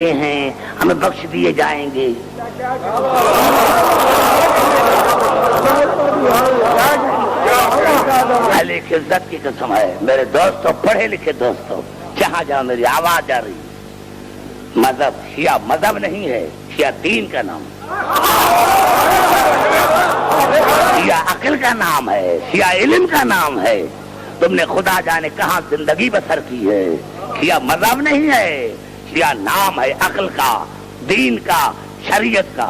ہیں ہمیں بخش دیے جائیں گے۔ علی کی عزت کی قسم ہے میرے دوستوں، پڑھے لکھے دوستوں، جہاں جہاں میری آواز جا رہی، مذہب شیعہ مذہب نہیں ہے، شیعہ دین کا نام، شیعہ عقل کا نام ہے، شیعہ علم کا نام ہے۔ تم نے خدا جانے کہاں زندگی بسر کی ہے۔ شیعہ مذہب نہیں ہے، شیعہ نام ہے، عقل کا، دین کا، شریعت کا۔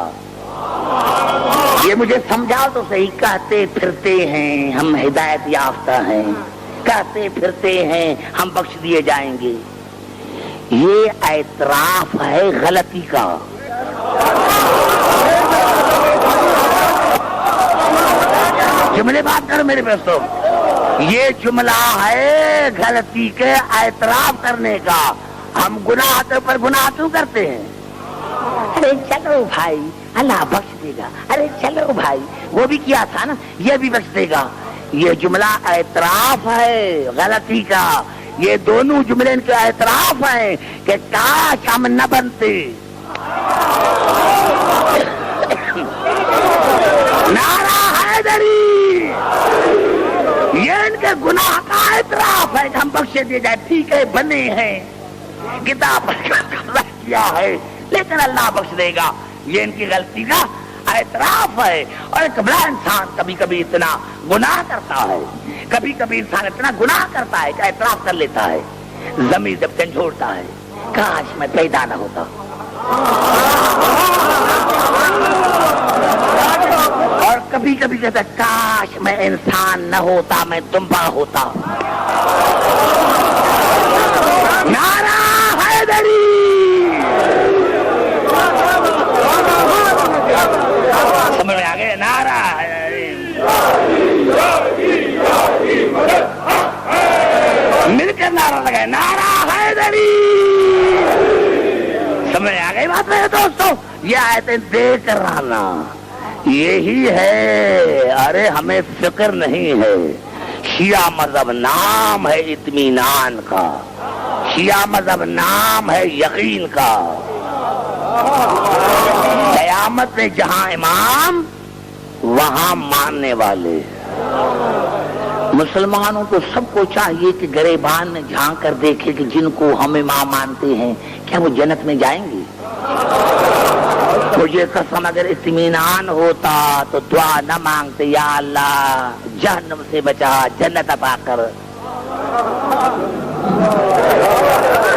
یہ مجھے سمجھاؤ تو صحیح۔ کہتے پھرتے ہیں ہم ہدایت یافتہ ہیں، کہتے پھرتے ہیں ہم بخش دیے جائیں گے، یہ اعتراف ہے غلطی کا۔ جملے بات کرو میرے دوستوں، یہ جملہ ہے غلطی کے اعتراف کرنے کا۔ ہم گناہ کے اوپر گناہ کیوں کرتے ہیں؟ ارے چلو بھائی اللہ بخش دے گا، ارے چلو بھائی وہ بھی کیا تھا نا، یہ بھی بخش دے گا۔ یہ جملہ اعتراف ہے غلطی کا۔ یہ دونوں جملے ان کے اعتراف ہیں کہ کاش ہم نہ بنتے۔ نعرہ حیدری، یہ ان کے گناہ کا اعتراف ہے کہ ہم بخشے دیے جائے۔ ٹھیک ہے بنے ہیں، کتاب کیا ہے، لیکن اللہ بخش دے گا، یہ ان کی غلطی کا اعتراف ہے۔ اور ایک بڑا انسان کبھی کبھی اتنا گناہ کرتا ہے، کبھی کبھی انسان اتنا گناہ کرتا ہے کہ اعتراف کر لیتا ہے، ضمیر جب جھنجھوڑتا ہے، کاش میں پیدا نہ ہوتا، اور کبھی کبھی کہتا ہے کاش میں انسان نہ ہوتا، میں دمبا ہوتا۔ نعرہ حیدری، سمجھ میں آ گئے؟ نعرہ مل کر نعرہ لگائے، نعرہ حیدری۔ سمجھ میں آ گئی بات میرے دوستوں؟ یہ آیتیں دیکھ رہنا یہی ہے۔ ارے ہمیں فکر نہیں ہے، شیعہ مذہب نام ہے اطمینان کا، شیعہ مذہب نام ہے یقین کا۔ قیامت میں جہاں امام وہاں ماننے والے۔ مسلمانوں کو سب کو چاہیے کہ گریبان میں جھانک کر دیکھے کہ جن کو ہم امام مانتے ہیں کیا وہ جنت میں جائیں گے؟ مجھے قسم اگر اطمینان ہوتا تو دعا نہ مانگتے یا اللہ جہنم سے بچا، جنت عطا کر،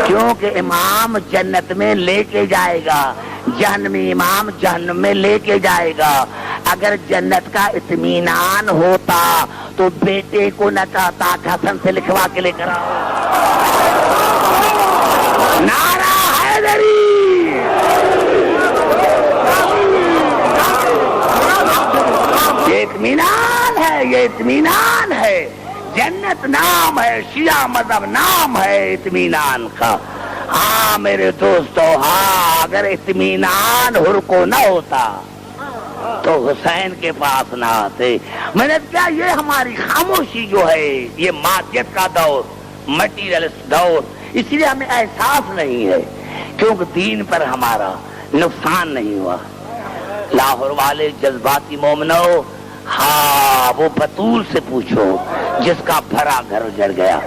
کیونکہ امام جنت میں لے کے جائے گا، جہنمی امام جہنم میں لے کے جائے گا۔ اگر جنت کا اطمینان ہوتا تو بیٹے کو نہ کہتا حسن سے لکھوا کے لے کر آؤ۔ نعرہ حیدری، یہ اطمینان ہے، یہ اطمینان ہے۔ جنت نام ہے، شیعہ مذہب نام ہے اطمینان کا۔ ہاں میرے دوستو، ہاں اگر اطمینان ہر کو نہ ہوتا تو حسین کے پاس نہ آتے۔ میں نے کیا یہ ہماری خاموشی جو ہے، یہ مادیت کا دور، مٹیریلسٹ دور، اس لیے ہمیں احساس نہیں ہے، کیونکہ دین پر ہمارا نقصان نہیں ہوا۔ لاہور والے جذباتی مومنو، ہاں وہ بطول سے پوچھو جس کا بھرا گھر اجڑ گیا،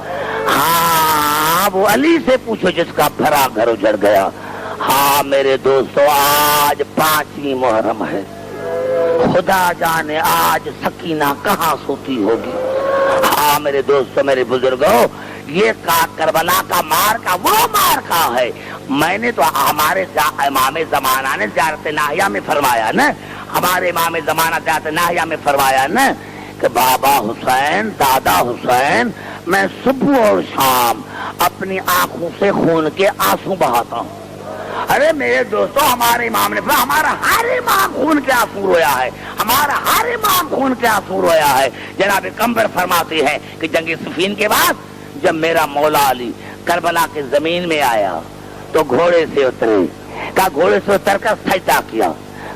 ہاں وہ علی سے پوچھو جس کا بھرا گھر اجڑ گیا۔ ہاں میرے دوستو، آج 5ویں محرم ہے، خدا جانے آج سکینہ کہاں سوتی ہوگی۔ ہاں میرے دوستو، میرے بزرگوں، یہ کربلا کا مارکا وہ مارکا ہے۔ میں نے تو ہمارے امام زمانہ نے زیارت ناہیہ میں فرمایا نا، ہمارے امام زمانہ زیارت ناہیہ میں فرمایا نا کہ بابا حسین، دادا حسین، میں صبح اور شام اپنی آنکھوں سے خون کے آنسو بہاتا ہوں۔ ارے میرے دوستو، ہمارے امام نے فرمایا، ہمارا ہر امام خون کے آنسو رویا ہے، ہمارا ہر امام خون کے آنسو رویا ہے۔ جناب قمبر فرماتے ہیں کہ جنگ صفین کے بعد جب میرا مولا علی کربلا کے زمین میں آیا تو گھوڑے سے اترے، کہا گھوڑے سے اتر کر سجدہ کیا،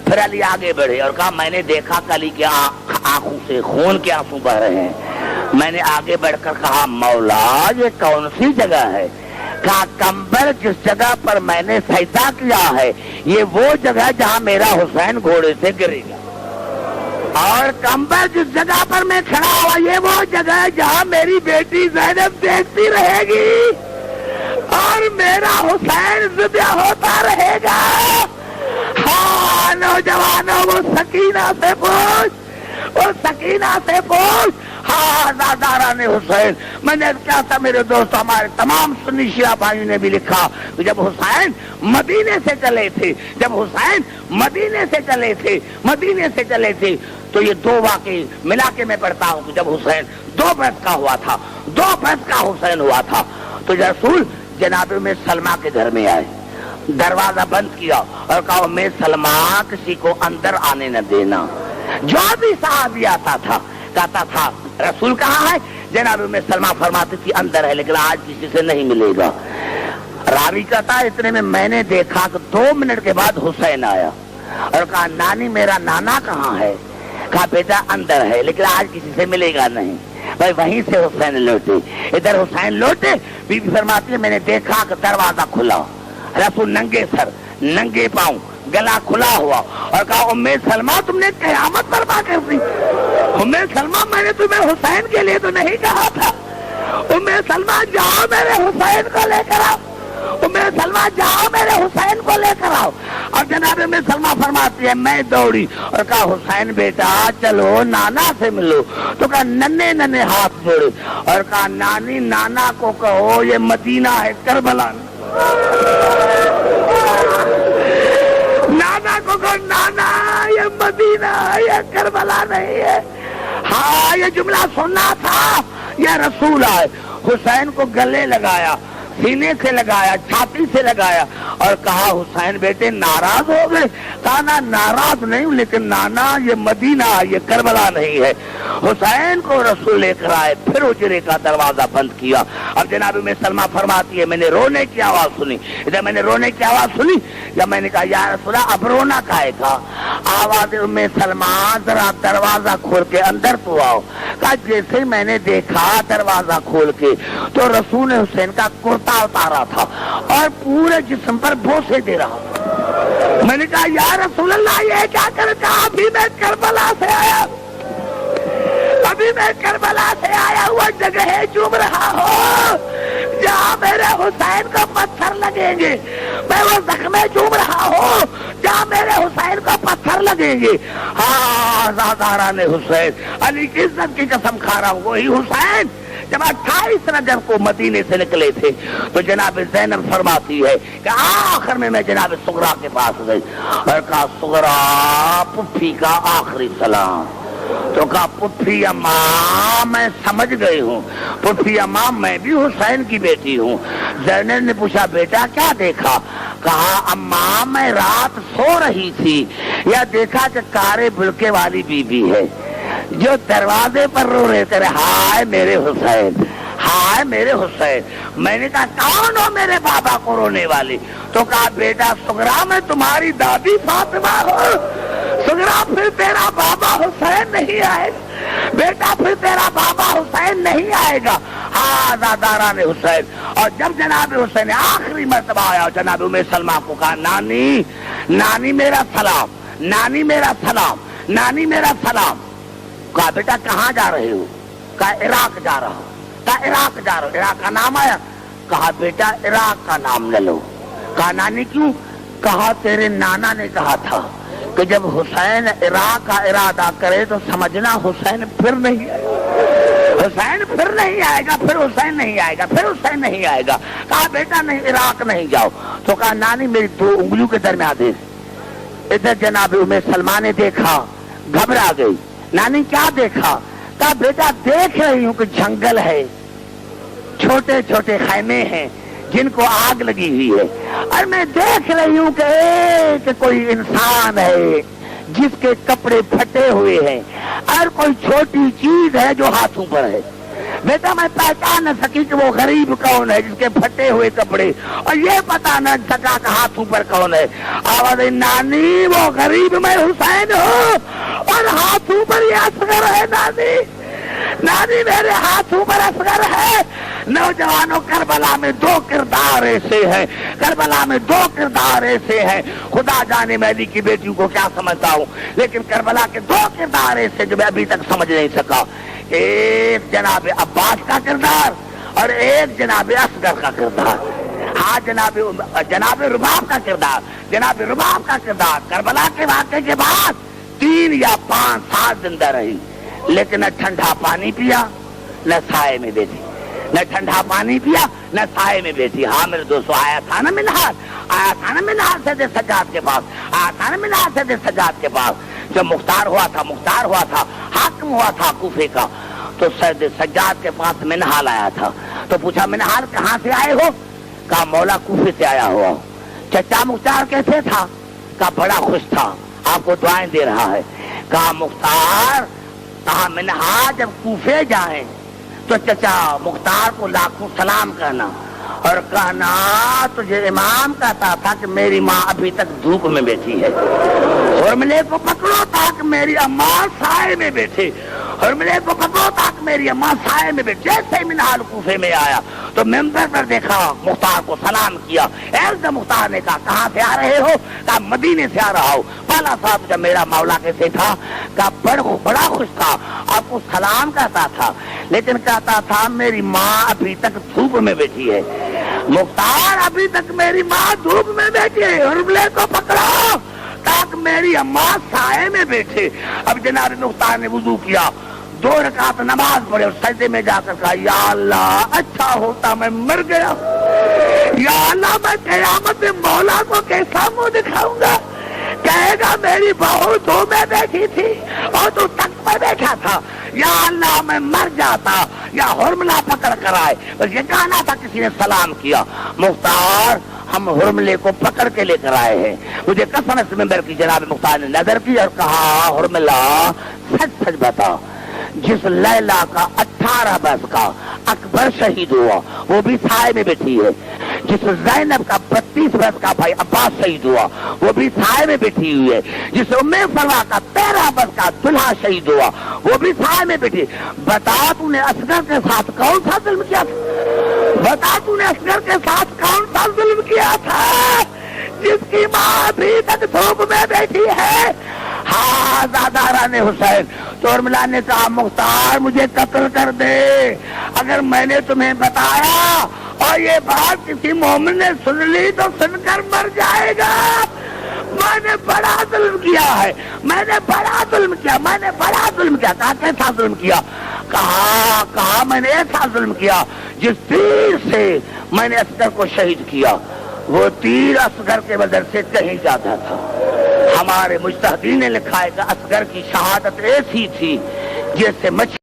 پھر علی آگے بڑھے اور کہا میں نے دیکھا کہ علی کی آنکھوں سے خون کے آنسو بہ رہے ہیں۔ میں نے آگے بڑھ کر کہا مولا یہ کون سی جگہ ہے؟ کہا کمبر جس جگہ پر میں نے سجدہ کیا ہے یہ وہ جگہ جہاں میرا حسین گھوڑے سے گرے گا، اور کمبر جس جگہ پر میں کھڑا ہوا یہ وہ جگہ ہے جہاں میری بیٹی زینب دیکھتی رہے گی اور میرا حسین ذبح ہوتا رہے گا۔ ہاں نوجوانوں وہ سکینہ سے پوچھ، وہ سکینہ سے پوچھ، ہاں زاداران حسین۔ میں نے کیا تھا میرے دوست، ہمارے تمام سنی شیعہ بھائیوں نے بھی لکھا جب حسین مدینے سے چلے تھے، جب حسین مدینے سے چلے تھے، مدینے سے چلے تھے تو یہ دو واقعے ملا کے میں پڑھتا ہوں کہ جب حسین 2 برس کا ہوا تھا، 2 برس کا حسین ہوا تھا تو رسول جناب میں سلمہ کے گھر میں آئے، دروازہ بند کیا اور کہا میں سلمہ کسی کو اندر آنے نہ دینا۔ جو بھی صحابی آتا تھا کہتا تھا رسول کہاں ہے؟ جناب میں سلمہ فرماتی تھی اندر ہے لیکن آج کسی سے نہیں ملے گا۔ راوی کہتا ہے اتنے میں میں نے دیکھا کہ 2 منٹ کے بعد حسین آیا اور کہا نانی میرا نانا کہاں ہے؟ کہا بیٹا اندر ہے لیکن آج کسی سے ملے گا نہیں۔ بھائی وہیں سے حسین لوٹے، ادھر حسین لوٹے، بی بی فرماتی ہے میں نے دیکھا کہ دروازہ کھلا، رسول ننگے سر ننگے پاؤں گلا کھلا ہوا اور کہا ام سلمہ تم نے قیامت برپا کر دی۔ ام سلمہ میں نے تمہیں حسین کے لیے تو نہیں کہا تھا، ام سلمہ جاؤ میرے حسین کو لے کر آؤ، ام سلمہ جاؤ میرے حسین کو لے کر آؤ۔ اور جناب ام سلمہ فرماتی ہے میں دوڑی اور کہا حسین بیٹا چلو نانا سے ملو، تو کہا ننے ننے ہاتھ جوڑے اور کہا نانی نانا کو کہو یہ مدینہ ہے کربلا، نانا کو کہو نانا یہ مدینہ ہے یہ کربلا نہیں ہے۔ ہاں یہ جملہ سننا تھا، یہ رسول آئے حسین کو گلے لگایا، سینے سے لگایا، چھاتی سے لگایا اور کہا حسین بیٹے ناراض ہو گئے؟ کہا نا ناراض نہیں ہوں لیکن نانا یہ مدینہ یہ کربلا نہیں ہے۔ حسین کو رسول لے کر آئے، پھر اجرے کا دروازہ بند کیا۔ اب جناب میں سلمہ فرماتی ہے میں نے رونے کی آواز سنی، جب میں نے رونے کی آواز سنی جب میں نے کہا یا رسول اللہ اب رونا کائے گا؟ آواز میں سلمہ ذرا دروازہ کھول کے اندر تو آؤ۔ کہا جیسے میں نے دیکھا دروازہ کھول کے تو رسول حسین کا کرتا اتارا تھا اور پورے جسم پر بوسے دے رہا تھا۔ میں نے کہا یا رسول اللہ یہ کیا کر؟ کہا ابھی میں کربلا سے آیا، ابھی میں کربلا سے آیا ہوا جگہ چوم رہا ہوں جہاں میرے حسین کو پتھر لگیں گے، میں وہ زخمیں چوم رہا ہوں جہاں میرے حسین کو پتھر لگیں گے۔ ہاں زاداران حسین، علی کی عزت کی قسم کھا رہا ہوں وہی حسین جب 28 رجب کو مدینے سے نکلے تھے تو جناب زینب فرماتی ہے کہ آخر میں جناب سغرا کے پاس گئی اور کہا سغرا پپھی کا آخری سلام، تو کہا پپھی اماں میں سمجھ گئی ہوں، پپھی اماں میں بھی حسین کی بیٹی ہوں۔ زینب نے پوچھا بیٹا کیا دیکھا؟ کہا اماں میں رات سو رہی تھی یا دیکھا کہ کارے بلکے والی بی بی ہے جو دروازے پر رو رہے تھے ہائے میرے حسین، ہائے میرے حسین۔ میں نے کہا کون ہو میرے بابا کو رونے والی؟ تو کہا بیٹا سغرا میں تمہاری دادی فاطمہ ہوں، سغرا پھر تیرا بابا حسین نہیں آئے گا، بیٹا پھر تیرا بابا حسین نہیں آئے گا۔ ہاں زاداران حسین۔ اور جب جناب حسین نے آخری مرتبہ آیا جناب ام سلمہ کو کہا نانی نانی میرا سلام، نانی میرا سلام، نانی میرا سلام۔ کہا بیٹا کہاں جا رہے ہو؟ کہا عراق جا رہا ہوں۔ کہا عراق جا رہا ہوں، عراق کا نام آیا؟ کہا بیٹا عراق کا نام نہ لو۔ کہا نانی کیوں؟ کہا تیرے نانا نے کہا تھا کہ جب حسین عراق کا ارادہ کرے تو سمجھنا حسین پھر نہیں آئے گا، حسین پھر نہیں آئے گا، پھر حسین نہیں آئے گا، پھر حسین نہیں آئے گا۔ کہا بیٹا نہیں عراق نہیں جاؤ۔ تو کہا نانی میری 2 انگلیوں کے درمیان دیکھ۔ ادھر جناب ام سلمہ نے دیکھا، گھبرا گئی۔ نانی کیا دیکھا؟ کہا بیٹا دیکھ رہی ہوں کہ جنگل ہے، چھوٹے چھوٹے خیمے ہیں جن کو آگ لگی ہوئی ہے، اور میں دیکھ رہی ہوں کہ ایک کوئی انسان ہے جس کے کپڑے پھٹے ہوئے ہیں اور کوئی چھوٹی چیز ہے جو ہاتھوں پر ہے۔ بیٹا میں پہچان نہ سکی کہ وہ غریب کون ہے جس کے پھٹے ہوئے کپڑے، اور یہ پتا نہ سکا کہ ہاتھوں پر کون ہے۔ آواز نانی وہ غریب میں حسین ہوں اور ہاتھوں پر یہ اصغر ہے نانی۔ نانی میرے ہاتھوں پر اصغر ہے. نوجوانوں کربلا میں دو کردار ایسے ہیں, کربلا میں دو کردار ایسے ہیں, خدا جانے میں علی کی بیٹیوں کو کیا سمجھتا ہوں, لیکن کربلا کے دو کردار ایسے جو میں ابھی تک سمجھ نہیں سکا. ایک جناب عباس کا کردار اور ایک جناب اصغر کا کردار. ہاں جناب رباب کا کردار, جناب رباب کا کردار کربلا کے واقعے کے بعد 3 یا 5 سال زندہ رہی, لیکن نہ ٹھنڈا پانی پیا نہ سائے میں بیٹھی, نہ ٹھنڈا پانی پیا نہ سائے میں بیٹھی. ہاں میرے دوستو, آیا تھا نا منہار سید سجاد کے پاس, آیا تھا نا منہار سید سجاد کے پاس, جب مختار ہوا تھا حاکم ہوا تھا کوفے کا, تو سید سجاد کے پاس منہال آیا تھا. تو پوچھا منہال کہاں سے آئے ہو؟ کہا مولا کوفے سے آیا ہوا. چچا مختار کیسے تھا؟ کہا بڑا خوش تھا, آپ کو دعائیں دے رہا ہے. کہا مختار, کہا منہال جب کوفے جائیں تو چچا مختار کو لاکھوں سلام کرنا اور کہنا تجھے امام کہتا تھا کہ میری ماں ابھی تک دھوپ میں بیٹھی ہے, اور ملے کو پکڑو تاکہ میری اماں سائے میں بیٹھے, اور ملے کو پکڑو تاکہ میری اماں سائے میں بیٹھے. جیسے منہال کوفے میں آیا تو ممبر پر دیکھا, مختار کو سلام کیا. ایک مختار نے کہا کہاں سے آ رہے ہو؟ کہا مدینے سے آ رہا ہوں. بالا صاحب جب میرا مولا کیسے تھا؟ کہا بڑا خوش تھا, آپ کو سلام کرتا تھا, لیکن کہتا تھا میری ماں ابھی تک دھوپ میں بیٹھی ہے. مختار, ابھی تک میری ماں دھوپ میں بیٹھی ہے, اور ملے کو پکڑو تاکہ میری اماں سائے میں بیٹھے. اب جناب مختار نے وضو کیا, 2 رکعت نماز پڑھے اور سجدے میں جا کر کہا یا اللہ اچھا ہوتا میں مر گیا, یا اللہ میں قیامت میں مولا کو کیسا منہ دکھاؤں گا؟ کہے گا میری بہو دھوپ میں بیٹھی تھی اور تو تخت پر بیٹھا تھا. یا اللہ میں مر جاتا یا حرملہ پکڑ کر آئے. بس یہ کہنا تھا, کسی نے سلام کیا, مختار ہم حرملے کو پکڑ کے لے کر آئے ہیں. مجھے قسم اس ممبر کی جناب مختار نے نظر کی اور کہا حرملہ سچ سچ بتا, جس لیلا کا 18 برس کا اکبر شہید ہوا وہ بھی سائے میں بیٹھی ہے, جس زینب کا 32 برس کا بھائی عباس شہید ہوا وہ بھی سائے میں بیٹھی ہوئی ہے, جس ام سلمہ کا 13 برس کا دلہا شہید ہوا وہ بھی سائے میں بیٹھی. بتا تو نے اصغر کے ساتھ کون سا ظلم کیا تھا؟ بتا تو نے اصغر کے ساتھ کون سا ظلم کیا تھا جس کی ماں ابھی تک دھوپ میں بیٹھی ہے؟ ہاں زاداران حسین. تو ارملا نے کہا مختار مجھے قتل کر دے, اگر میں نے تمہیں بتایا اور یہ بات کسی مومن نے سن لی تو سن کر مر جائے گا. میں نے بڑا ظلم کیا ہے, میں نے بڑا ظلم کیا. کہا کیسا ظلم کیا؟ کہا میں نے ایسا ظلم کیا جس تیر سے میں نے اصغر کو شہید کیا, وہ تیر اصغر کے بدر سے کہیں جاتا تھا. ہمارے مجتہدین نے لکھا ہے کہ اصغر کی شہادت ایسی تھی جیسے مچھلی